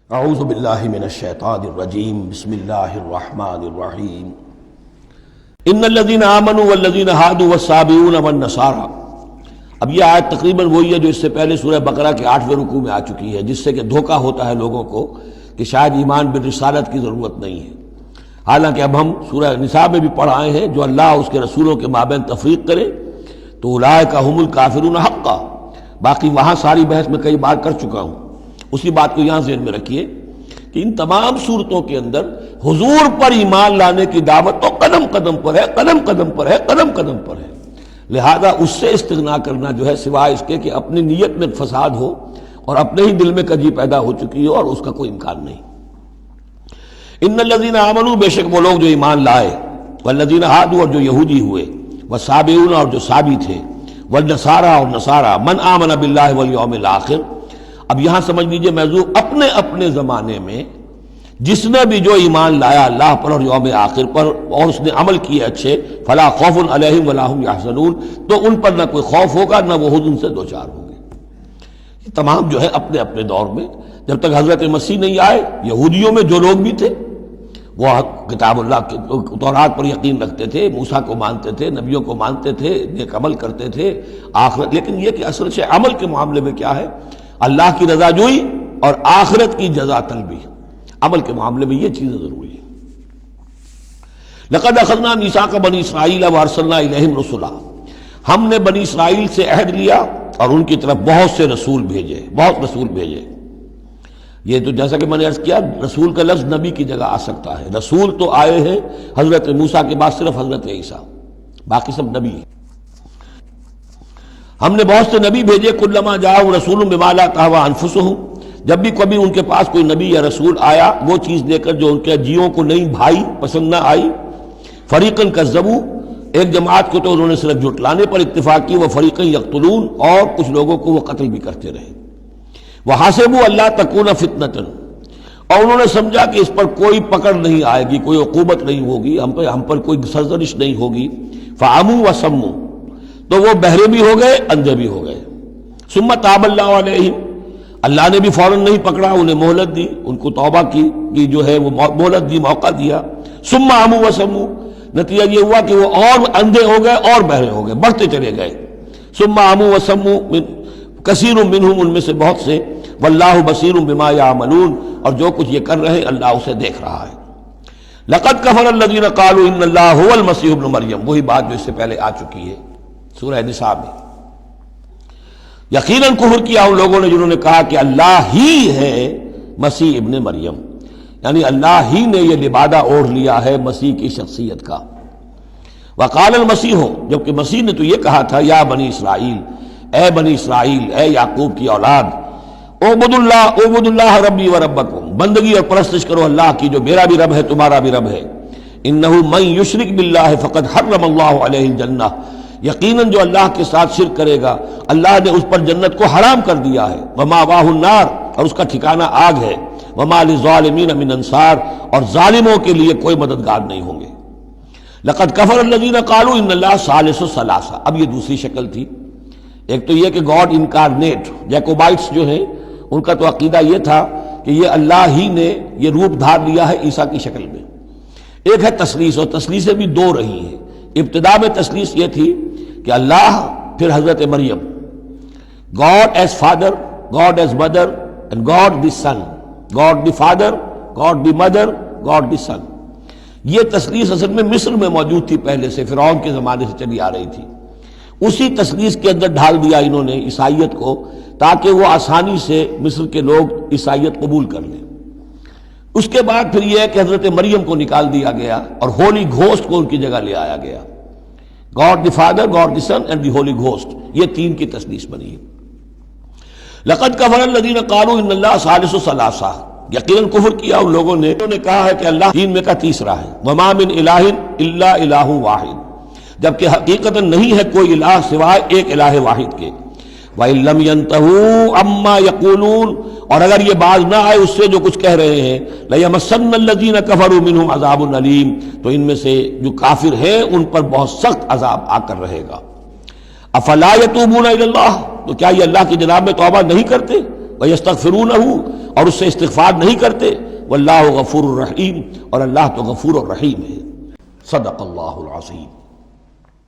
اعوذ باللہ من الشیطان الرجیم بسم اللہ الرحمن الرحیم ان الذین آمنوا والذین ہادوا والصابئون والنصارى۔ اب یہ آیت تقریباً وہی ہے جو اس سے پہلے سورہ بقرہ کے 8ویں رکوع میں آ چکی ہے، جس سے کہ دھوکہ ہوتا ہے لوگوں کو کہ شاید ایمان بالرسالت کی ضرورت نہیں ہے، حالانکہ اب ہم سورہ نساء میں بھی پڑھ آئے ہیں جو اللہ اس کے رسولوں کے مابین تفریق کرے تو اولئک هم الکافرون حقا۔ باقی وہاں ساری بحث میں کئی بار کر چکا ہوں، اسی بات کو یہاں ذہن میں رکھیے کہ ان تمام صورتوں کے اندر حضور پر ایمان لانے کی دعوت تو قدم قدم پر ہے، قدم قدم پر ہے، قدم قدم پر ہے، لہذا اس سے استغنا کرنا جو ہے سوائے اس کے کہ اپنی نیت میں فساد ہو اور اپنے ہی دل میں کجی پیدا ہو چکی ہو، اور اس کا کوئی امکان نہیں۔ ان الذین آمنوا، بے شک وہ لوگ جو ایمان لائے، والذین ہادوا، اور جو یہودی ہوئے، والصابئون، اور جو صابی تھے، والنصارى، اور نصارى، من آمن باللہ والیوم الآخر۔ اب یہاں سمجھ لیجئے موضوع اپنے اپنے زمانے میں جس نے بھی جو ایمان لایا اللہ پر اور یوم آخر پر اور اس نے عمل کیے اچھے، فلا خوف علیہم ولا هم یحزنون، تو ان پر نہ کوئی خوف ہوگا نہ وہ حزن سے دوچار ہوں گے۔ یہ تمام جو ہے اپنے اپنے دور میں، جب تک حضرت مسیح نہیں آئے، یہودیوں میں جو لوگ بھی تھے وہ کتاب اللہ تورات پر یقین رکھتے تھے، موسیٰ کو مانتے تھے، نبیوں کو مانتے تھے، نیک عمل کرتے تھے آخرت، لیکن یہ کہ اصل سے عمل کے معاملے میں کیا ہے، اللہ کی رضا جوئی اور آخرت کی جزا طلبی، عمل کے معاملے میں یہ چیزیں ضروری ہیں۔ لقد اخذنا میثاق بنی اسرائیل وارسلنا الیہم رسلا، ہم نے بنی اسرائیل سے عہد لیا اور ان کی طرف بہت سے رسول بھیجے، بہت رسول بھیجے۔ یہ تو جیسا کہ میں نے عرض کیا، رسول کا لفظ نبی کی جگہ آ سکتا ہے، رسول تو آئے ہیں حضرت موسیٰ کے بعد صرف حضرت عیسیٰ، باقی سب نبی ہیں۔ ہم نے بہت سے نبی بھیجے، کلما جاءہم رسول بما لا تہوی انفسہم، جب بھی کبھی ان کے پاس کوئی نبی یا رسول آیا وہ چیز دے کر جو ان کے جیوں کو نہیں بھائی، پسند نہ آئی، فریقاً کذبوا، ایک جماعت کو تو انہوں نے صرف جھٹلانے پر اکتفا کی، وہ فریقاً یقتلون، اور کچھ لوگوں کو وہ قتل بھی کرتے رہے۔ وحسبوا اللہ تکون فتنۃ، اور انہوں نے سمجھا کہ اس پر کوئی پکڑ نہیں آئے گی، کوئی عقوبت نہیں ہوگی، ہم پر کوئی سرزنش نہیں ہوگی، فعموا وصموا، تو وہ بہرے بھی ہو گئے، اندھے بھی ہو گئے۔ ثم تاب اللہ علیہم، اللہ نے بھی فوراً نہیں پکڑا، انہیں مہلت دی، ان کو توبہ کی جو ہے وہ مہلت دی، موقع دیا۔ ثم عموا وصموا، نتیجہ یہ ہوا کہ وہ اور اندھے ہو گئے اور بہرے ہو گئے، بڑھتے چلے گئے۔ ثم عموا وصموا کثیر منہم، ان میں سے بہت سے، واللہ بصیر بما یعملون، اور جو کچھ یہ کر رہے ہیں اللہ اسے دیکھ رہا ہے۔ لقد کفر الذین قالوا ان اللہ هو المسیح ابن مریم، وہی بات جو اس سے پہلے آ چکی ہے سورہ نساء میں۔ یقیناً کفر کیا ان لوگوں نے جنہوں نے کہا کہ اللہ ہی ہے مسیح ابن مریم، یعنی اللہ ہی نے یہ لبادہ اوڑھ لیا ہے مسیح کی شخصیت کا۔ وقال المسیح، جبکہ مسیح نے تو یہ کہا تھا، یا بنی اسرائیل، اے بنی اسرائیل، اے یعقوب کی اولاد، اعبدوا اللہ ربی و ربکم، بندگی اور پرستش کرو اللہ کی جو میرا بھی رب ہے تمہارا بھی رب ہے۔ انہ من یشرک باللہ فقد حرم اللہ علیہ الجنہ، یقیناً جو اللہ کے ساتھ شرک کرے گا اللہ نے اس پر جنت کو حرام کر دیا ہے، ومأواہ النار، اور اس کا ٹھکانہ آگ ہے، وما للظالمین من انصار، اور ظالموں کے لیے کوئی مددگار نہیں ہوں گے۔ لقد کفر الذین قالوا ان اللہ ثالث ثلاثہ، اب یہ دوسری شکل تھی۔ ایک تو یہ کہ گاڈ انکارنیٹ، جیکوبائٹس جو ہیں ان کا تو عقیدہ یہ تھا کہ یہ اللہ ہی نے یہ روپ دھار لیا ہے عیسیٰ کی شکل میں۔ ایک ہے تثلیث، اور تثلیثیں بھی دو رہی ہیں۔ ابتدا میں تثلیث یہ تھی کہ اللہ، پھر حضرت Maryam, God is father, God is mother, and God the son, God the father, God the mother, God the son. یہ تثلیث اصل میں مصر میں موجود تھی پہلے سے، فرعون کے زمانے سے چلی آ رہی تھی۔ اسی تثلیث کے اندر ڈھال دیا انہوں نے عیسائیت کو، تاکہ وہ آسانی سے مصر کے لوگ عیسائیت قبول کر لیں۔ اس کے بعد پھر یہ ہے کہ حضرت مریم کو نکال دیا گیا اور ہولی گھوسٹ کو ان کی جگہ لے آیا گیا۔ God the father, God the Son and the Holy Ghost, یہ تین کی تثلیث بنی ہے۔ لقد کفر الذین قالوا ان اللہ ثالث ثلاثہ، یقیناً کفر کیا ان لوگوں نے انہوں نے کہا ہے کہ اللہ تین میں کا تیسرا ہے۔ وما من الہ الا الہ واحد، جبکہ حقیقتاً نہیں ہے کوئی الہ سوائے ایک الہ واحد کے۔ وَإِن لَّمْ يَنْتَهُوا عَمَّا يَقُولُونَ، اور اگر یہ باز نہ آئے اس سے جو کچھ کہہ رہے ہیں، لَيَمَسَّنَّ الَّذِينَ كَفَرُوا مِنْهُمْ عَذَابٌ أَلِيمٌ، تو ان میں سے جو کافر ہیں ان پر بہت سخت عذاب آ کر رہے گا۔ أَفَلَا يَتُوبُونَ إِلَى اللَّهِ، تو کیا یہ اللہ کی جناب میں توبہ نہیں کرتے؟ وَيَسْتَغْفِرُونَهُ اور اس سے استغفار نہیں کرتے، واللہ غفور الرحیم اور اللہ تو غفور الرحیم ہے۔ صدق اللہ العظیم۔